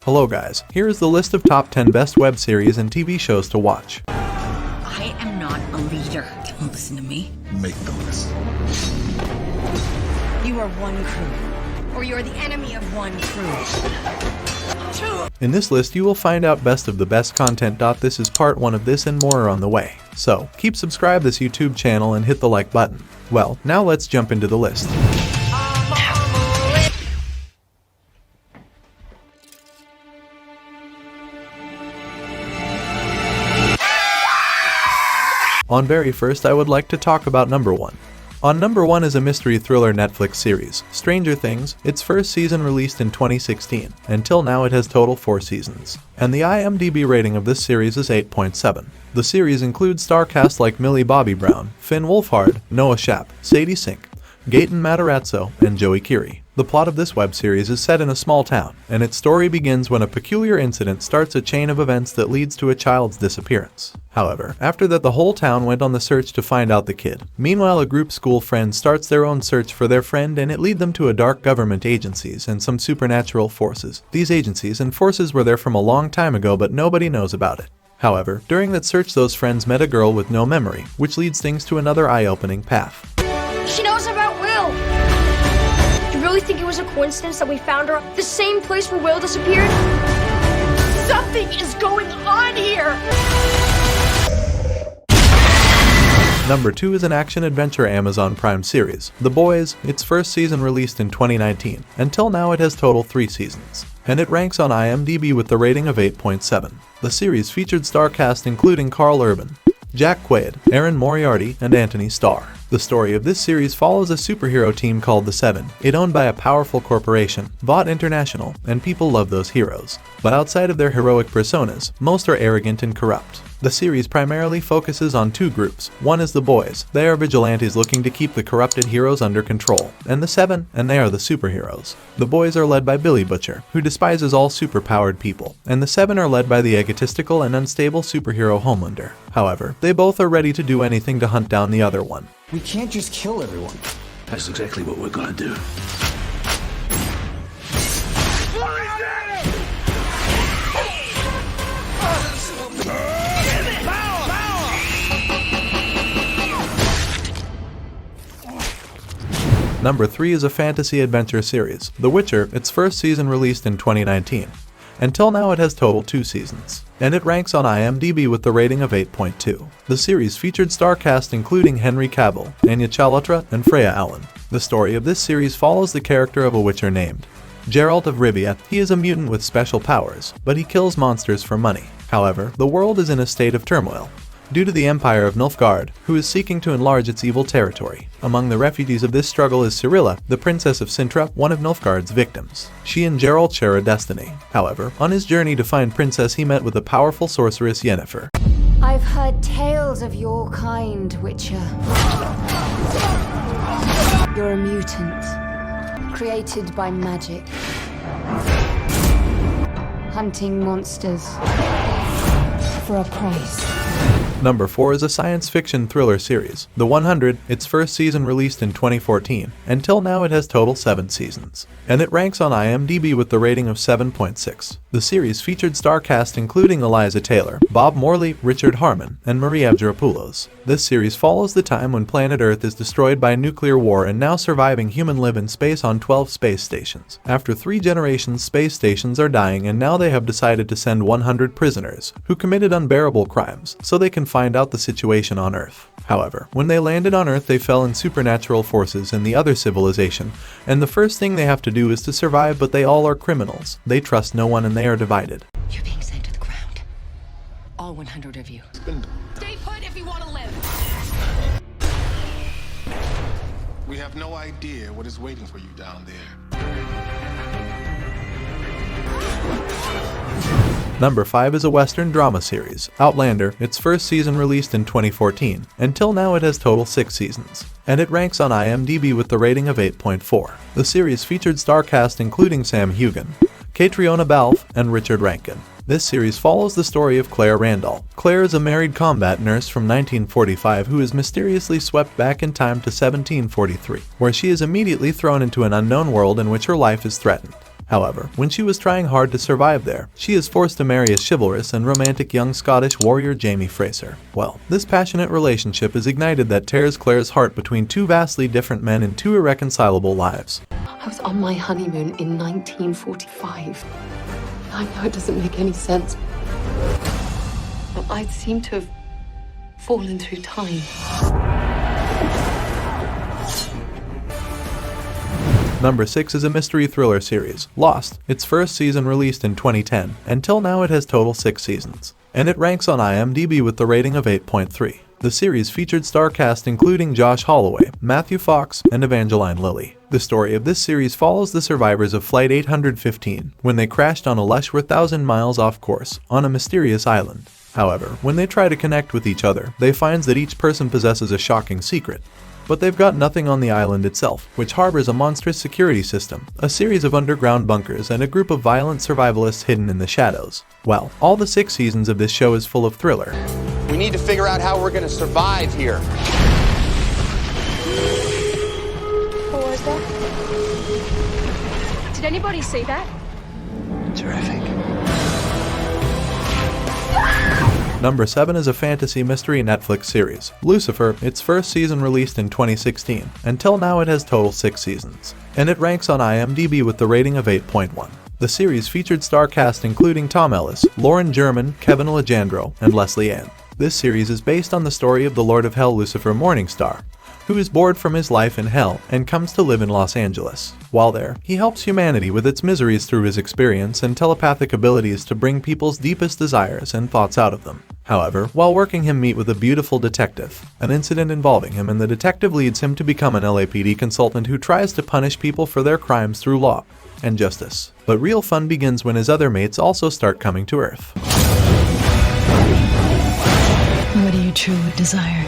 Hello guys, here is the list of top 10 best web series and TV shows to watch. I am not a leader. Don't listen to me. Make the list. You are one crew, or you are the enemy of one crew. In this list you will find out best of the best content. This is part 1 of this and more are on the way. So, keep subscribe this YouTube channel and hit the like button. Well, now let's jump into the list. On very first, I would like to talk about number 1. On number 1 is a mystery thriller Netflix series, Stranger Things. Its first season released in 2016. Until now it has total 4 seasons. And the IMDb rating of this series is 8.7. The series includes star cast like Millie Bobby Brown, Finn Wolfhard, Noah Schnapp, Sadie Sink, Gaten Matarazzo, and Joey Keery. The plot of this web series is set in a small town, and its story begins when a peculiar incident starts a chain of events that leads to a child's disappearance. However, after that the whole town went on the search to find out the kid. Meanwhile, a group school friend starts their own search for their friend, and it leads them to a dark government agencies and some supernatural forces. These agencies and forces were there from a long time ago, but nobody knows about it. However, during that search those friends met a girl with no memory, which leads things to another eye-opening path. She knows about Will! You really think it was a coincidence that we found her the same place where Will disappeared? Something is going on here! Number 2 is an action-adventure Amazon Prime series, The Boys. Its first season released in 2019. Until now it has total 3 seasons. And it ranks on IMDb with the rating of 8.7. The series featured star cast including Carl Urban, Jack Quaid, Erin Moriarty, and Anthony Starr. The story of this series follows a superhero team called the Seven. It's owned by a powerful corporation, Vought International, and people love those heroes. But outside of their heroic personas, most are arrogant and corrupt. The series primarily focuses on 2 groups. One is the Boys. They are vigilantes looking to keep the corrupted heroes under control. And the Seven, and they are the superheroes. The Boys are led by Billy Butcher, who despises all superpowered people. And the Seven are led by the egotistical and unstable superhero Homelander. However, they both are ready to do anything to hunt down the other one. We can't just kill everyone. That's exactly what we're gonna do. Number 3 is a fantasy adventure series, The Witcher. Its first season released in 2019. Until now it has total 2 seasons. And it ranks on IMDb with the rating of 8.2. The series featured star cast including Henry Cavill, Anya Chalotra, and Freya Allan. The story of this series follows the character of a Witcher named Geralt of Rivia. He is a mutant with special powers, but he kills monsters for money. However, the world is in a state of turmoil due to the Empire of Nilfgaard, who is seeking to enlarge its evil territory. Among the refugees of this struggle is Cirilla, the Princess of Cintra, one of Nilfgaard's victims. She and Geralt share a destiny. However, on his journey to find Princess, he met with a powerful sorceress Yennefer. I've heard tales of your kind, Witcher. You're a mutant, created by magic, hunting monsters for a price. Number 4 is a science fiction thriller series, The 100. Its first season released in 2014. Until now it has total 7 seasons. And it ranks on IMDb with the rating of 7.6. The series featured star cast including Eliza Taylor, Bob Morley, Richard Harmon, and Maria Avgeropoulos. This series follows the time when planet Earth is destroyed by nuclear war, and now surviving human live in space on 12 space stations. After 3 generations, space stations are dying, and now they have decided to send 100 prisoners who committed unbearable crimes so they can find out the situation on Earth. However, when they landed on Earth they fell in supernatural forces and the other civilization, and the first thing they have to do is to survive, but they all are criminals. They trust no one and they are divided. You're being sent to the ground. All 100 of you. Stay put if you want to live. We have no idea what is waiting for you down there. Number 5 is a Western drama series, Outlander. Its first season released in 2014. Until now it has total 6 seasons. And it ranks on IMDb with the rating of 8.4. The series featured star cast including Sam Heughan, Catriona Balfe, and Richard Rankin. This series follows the story of Claire Randall. Claire is a married combat nurse from 1945 who is mysteriously swept back in time to 1743, where she is immediately thrown into an unknown world in which her life is threatened. However, when she was trying hard to survive there, she is forced to marry a chivalrous and romantic young Scottish warrior Jamie Fraser. Well, this passionate relationship has ignited that tears Claire's heart between two vastly different men in two irreconcilable lives. I was on my honeymoon in 1945. I know it doesn't make any sense, but I seem to have fallen through time. Number 6 is a mystery thriller series, Lost. Its first season released in 2010. Until now it has total 6 seasons. And it ranks on IMDb with the rating of 8.3. The series featured star cast including Josh Holloway, Matthew Fox, and Evangeline Lilly. The story of this series follows the survivors of Flight 815 when they crashed on a lush 1,000 miles off course on a mysterious island. However, when they try to connect with each other, they find that each person possesses a shocking secret. But they've got nothing on the island itself, which harbors a monstrous security system, a series of underground bunkers, and a group of violent survivalists hidden in the shadows. Well, all the 6 seasons of this show is full of thriller. We need to figure out how we're going to survive here. What was that? Did anybody see that? Terrific. Number 7 is a fantasy mystery Netflix series, Lucifer. Its first season released in 2016. Until now it has total 6 seasons. And it ranks on IMDb with the rating of 8.1. The series featured star cast including Tom Ellis, Lauren German, Kevin Alejandro, and Leslie Ann. This series is based on the story of the Lord of Hell Lucifer Morningstar, who is bored from his life in hell and comes to live in Los Angeles. While there, he helps humanity with its miseries through his experience and telepathic abilities to bring people's deepest desires and thoughts out of them. However, while working him meet with a beautiful detective. An incident involving him and the detective leads him to become an LAPD consultant who tries to punish people for their crimes through law and justice. But real fun begins when his other mates also start coming to Earth. What do you truly desire?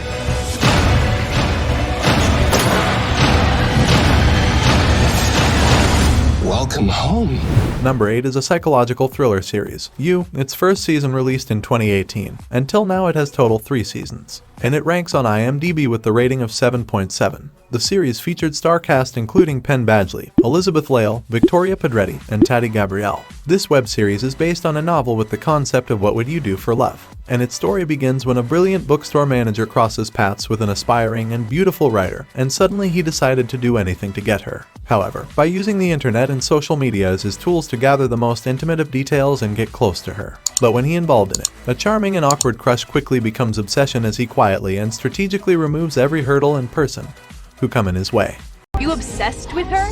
Welcome home. Number 8 is a psychological thriller series, You. Its first season released in 2018. Until now it has total 3 seasons. And it ranks on IMDb with the rating of 7.7. The series featured star cast including Penn Badgley, Elizabeth Lail, Victoria Pedretti, and Tati Gabrielle. This web series is based on a novel with the concept of what would you do for love. And its story begins when a brilliant bookstore manager crosses paths with an aspiring and beautiful writer, and suddenly he decided to do anything to get her. However, by using the internet and social media as his tools to gather the most intimate of details and get close to her. But when he involved in it, a charming and awkward crush quickly becomes obsession as he quietly and strategically removes every hurdle and person who come in his way. You obsessed with her?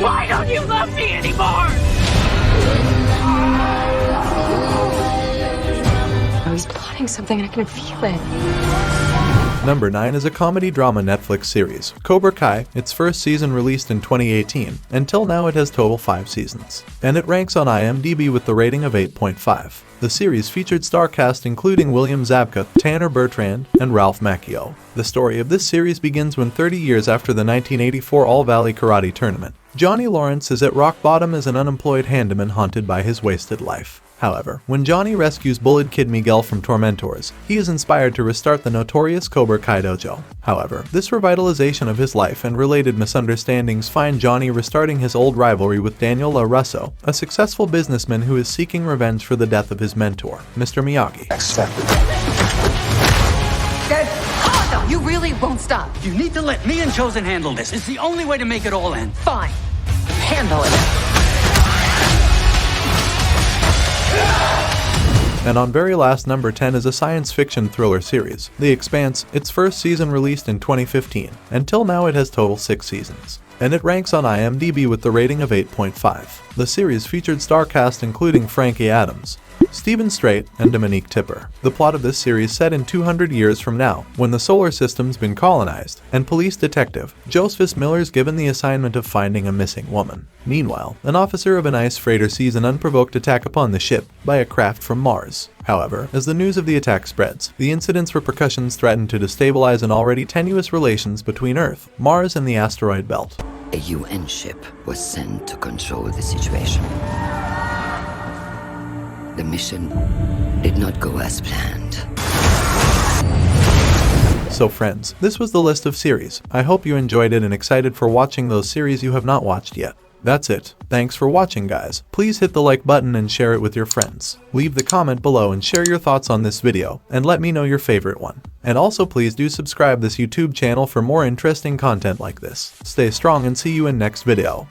Why don't you love me anymore? I was plotting something and I can feel it. Number 9 is a comedy drama Netflix series, Cobra Kai. Its first season released in 2018. Until now it has total 5 seasons. And it ranks on IMDb with the rating of 8.5. The series featured star cast including William Zabka, Tanner Bertrand, and Ralph Macchio. The story of this series begins when 30 years after the 1984 All-Valley Karate Tournament, Johnny Lawrence is at rock bottom as an unemployed handyman haunted by his wasted life. However, when Johnny rescues bullied kid Miguel from tormentors, he is inspired to restart the notorious Cobra Kai dojo. However, this revitalization of his life and related misunderstandings find Johnny restarting his old rivalry with Daniel LaRusso, a successful businessman who is seeking revenge for the death of his mentor, Mr. Miyagi. Accept it. Oh, no, you really won't stop. You need to let me and Chosen handle this. It's the only way to make it all end. Fine. Handle it. And on very last, number 10 is a science fiction thriller series, The Expanse. Its first season released in 2015. Until now it has total 6 seasons. And it ranks on IMDb with the rating of 8.5. The series featured star cast including Frankie Adams, Stephen Strait, and Dominique Tipper. The plot of this series set in 200 years from now, when the solar system's been colonized, and police detective Josephus Miller's given the assignment of finding a missing woman. Meanwhile, an officer of an ice freighter sees an unprovoked attack upon the ship by a craft from Mars. However, as the news of the attack spreads, the incident's repercussions threaten to destabilize an already tenuous relations between Earth, Mars, and the asteroid belt. A UN ship was sent to control the situation. The mission did not go as planned. So friends, this was the list of series. I hope you enjoyed it and excited for watching those series you have not watched yet. That's it. Thanks for watching, guys. Please hit the like button and share it with your friends. Leave the comment below and share your thoughts on this video, and let me know your favorite one. And also please do subscribe this YouTube channel for more interesting content like this. Stay strong and see you in next video.